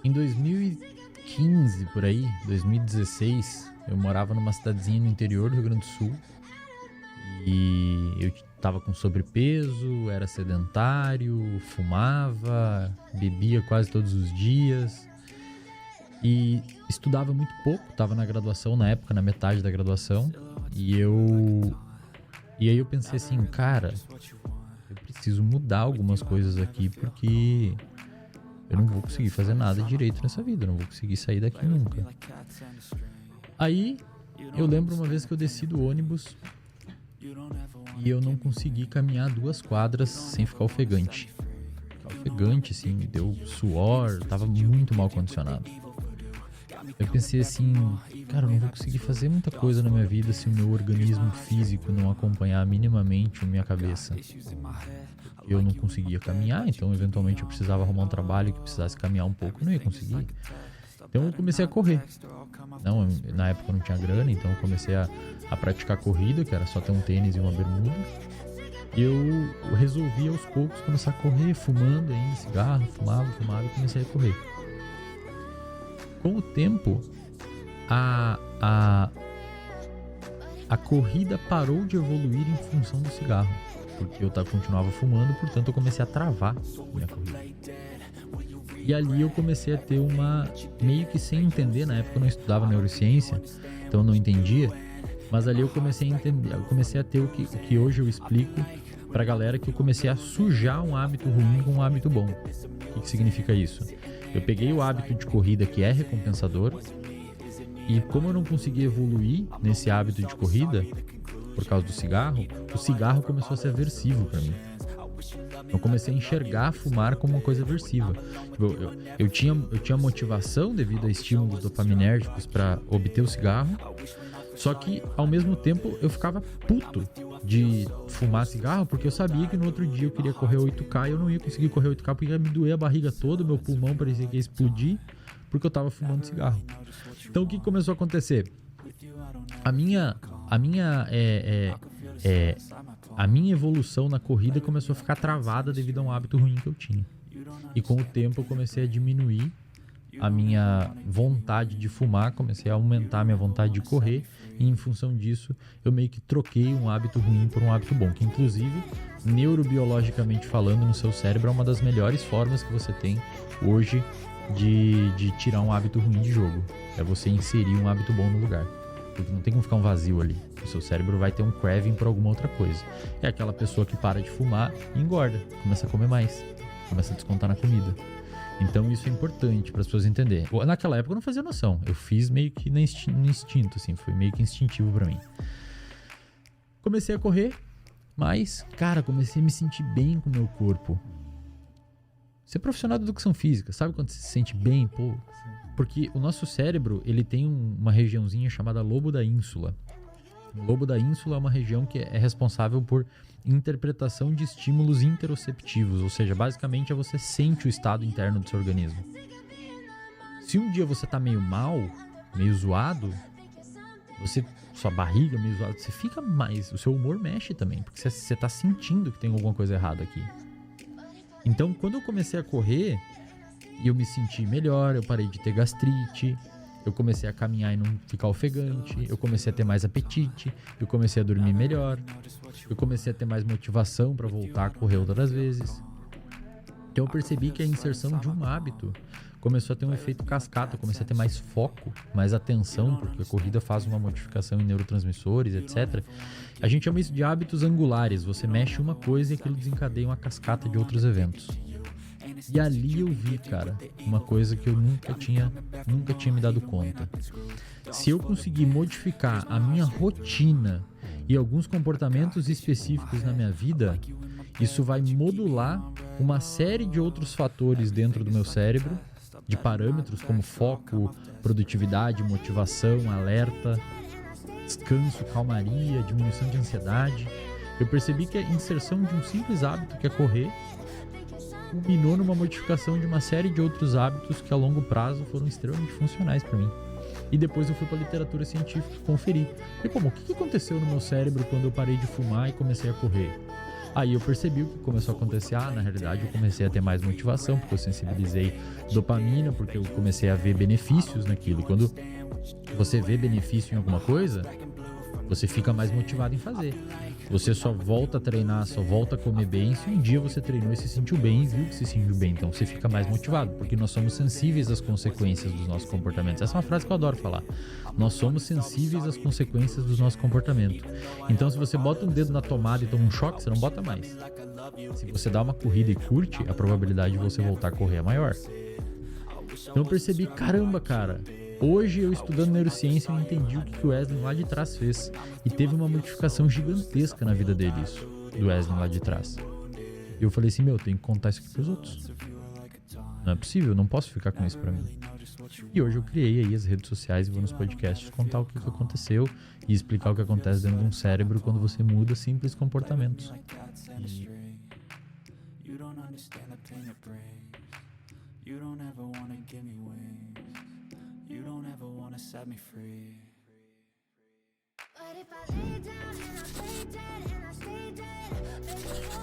Em 2015, por aí, 2016, eu morava numa cidadezinha no interior do Rio Grande do Sul e eu tava com sobrepeso, era sedentário, fumava, bebia quase todos os dias e estudava muito pouco, tava na graduação na época, na metade da graduação, e aí eu pensei assim, cara, eu preciso mudar algumas coisas aqui porque eu não vou conseguir fazer nada direito nessa vida, eu não vou conseguir sair daqui nunca. Aí eu lembro uma vez que eu desci do ônibus e eu não consegui caminhar 2 quadras sem ficar ofegante. Ofegante, assim, me deu suor, tava muito mal condicionado. Eu pensei assim, cara, eu não vou conseguir fazer muita coisa na minha vida se o meu organismo físico não acompanhar minimamente a minha cabeça. Eu não conseguia caminhar, então eventualmente eu precisava arrumar um trabalho que precisasse caminhar um pouco, eu não ia conseguir. Então eu comecei a correr. Não, na época eu não tinha grana, então eu comecei a praticar corrida, que era só ter um tênis e uma bermuda. E eu resolvi aos poucos começar a correr, fumando ainda cigarro, fumava e comecei a correr. Com o tempo, a corrida parou de evoluir em função do cigarro, porque eu continuava fumando, portanto eu comecei a travar minha corrida. E ali eu comecei a ter meio que sem entender, na época eu não estudava neurociência, então eu não entendia, mas ali eu comecei a entender, eu comecei a ter o que hoje eu explico pra galera, que eu comecei a sujar um hábito ruim com um hábito bom. O que significa isso? Eu peguei o hábito de corrida, que é recompensador, e como eu não conseguia evoluir nesse hábito de corrida, por causa do cigarro, o cigarro começou a ser aversivo para mim. Eu comecei a enxergar fumar como uma coisa aversiva. Tipo, eu tinha motivação devido a estímulos dopaminérgicos para obter o cigarro, só que ao mesmo tempo eu ficava puto de fumar cigarro, porque eu sabia que no outro dia eu queria correr 8K e eu não ia conseguir correr 8K porque ia me doer a barriga toda, meu pulmão parecia que ia explodir, porque eu tava fumando cigarro. Então o que começou a acontecer? A minha evolução na corrida começou a ficar travada devido a um hábito ruim que eu tinha. E com o tempo eu comecei a diminuir a minha vontade de fumar, comecei a aumentar a minha vontade de correr, e em função disso eu meio que troquei um hábito ruim por um hábito bom, que inclusive, neurobiologicamente falando, no seu cérebro é uma das melhores formas que você tem hoje de tirar um hábito ruim de jogo. É você inserir um hábito bom no lugar, porque não tem como ficar um vazio ali. O seu cérebro vai ter um craving por alguma outra coisa. É aquela pessoa que para de fumar e engorda, começa a comer mais, começa a descontar na comida. Então isso é importante para as pessoas entenderem. Naquela época eu não fazia noção, eu fiz meio que no instinto, assim, foi meio que instintivo para mim. Comecei a correr, mas, cara, comecei a me sentir bem com o meu corpo. Você é profissional de educação física, sabe quando você se sente bem, pô? Porque o nosso cérebro, ele tem uma regiãozinha chamada lobo da ínsula. O lobo da ínsula é uma região que é responsável por interpretação de estímulos interoceptivos, ou seja, basicamente você sente o estado interno do seu organismo. Se um dia você tá meio mal, meio zoado, sua barriga meio zoada, você fica mais, o seu humor mexe também, porque você tá sentindo que tem alguma coisa errada aqui. Então, quando eu comecei a correr, eu me senti melhor, eu parei de ter gastrite, eu comecei a caminhar e não ficar ofegante, eu comecei a ter mais apetite, eu comecei a dormir melhor, eu comecei a ter mais motivação para voltar a correr outras vezes. Então eu percebi que a inserção de um hábito começou a ter um efeito cascata, eu comecei a ter mais foco, mais atenção, porque a corrida faz uma modificação em neurotransmissores, etc. A gente chama isso de hábitos angulares, você mexe uma coisa e aquilo desencadeia uma cascata de outros eventos. E ali eu vi, cara, uma coisa que eu nunca tinha me dado conta. Se eu conseguir modificar a minha rotina e alguns comportamentos específicos na minha vida, isso vai modular uma série de outros fatores dentro do meu cérebro, de parâmetros como foco, produtividade, motivação, alerta, descanso, calmaria, diminuição de ansiedade. Eu percebi que a inserção de um simples hábito, que é correr, culminou numa modificação de uma série de outros hábitos que a longo prazo foram extremamente funcionais para mim. E depois eu fui para a literatura científica conferir. E como, o que aconteceu no meu cérebro quando eu parei de fumar e comecei a correr? Aí eu percebi o que começou a acontecer. Na realidade eu comecei a ter mais motivação, porque eu sensibilizei dopamina, porque eu comecei a ver benefícios naquilo. E quando você vê benefício em alguma coisa, você fica mais motivado em fazer. Você só volta a treinar, só volta a comer bem se um dia você treinou e se sentiu bem e viu que se sentiu bem. Então você fica mais motivado, porque nós somos sensíveis às consequências dos nossos comportamentos. Essa é uma frase que eu adoro falar. Nós somos sensíveis às consequências dos nossos comportamentos. Então se você bota um dedo na tomada e toma um choque, você não bota mais. Se você dá uma corrida e curte, a probabilidade de você voltar a correr é maior. Então eu percebi, caramba, cara, hoje eu estudando neurociência eu entendi o que o Wesley lá de trás fez. E teve uma modificação gigantesca na vida dele, isso, do Wesley lá de trás. E eu falei assim, eu tenho que contar isso aqui pros outros. Não é possível, eu não posso ficar com isso pra mim. E hoje eu criei aí as redes sociais e vou nos podcasts contar o que aconteceu e explicar o que acontece dentro de um cérebro quando você muda simples comportamentos. You don't ever wanna give me wings. You don't ever wanna set me free. But if I lay down and I stay dead and I stay dead,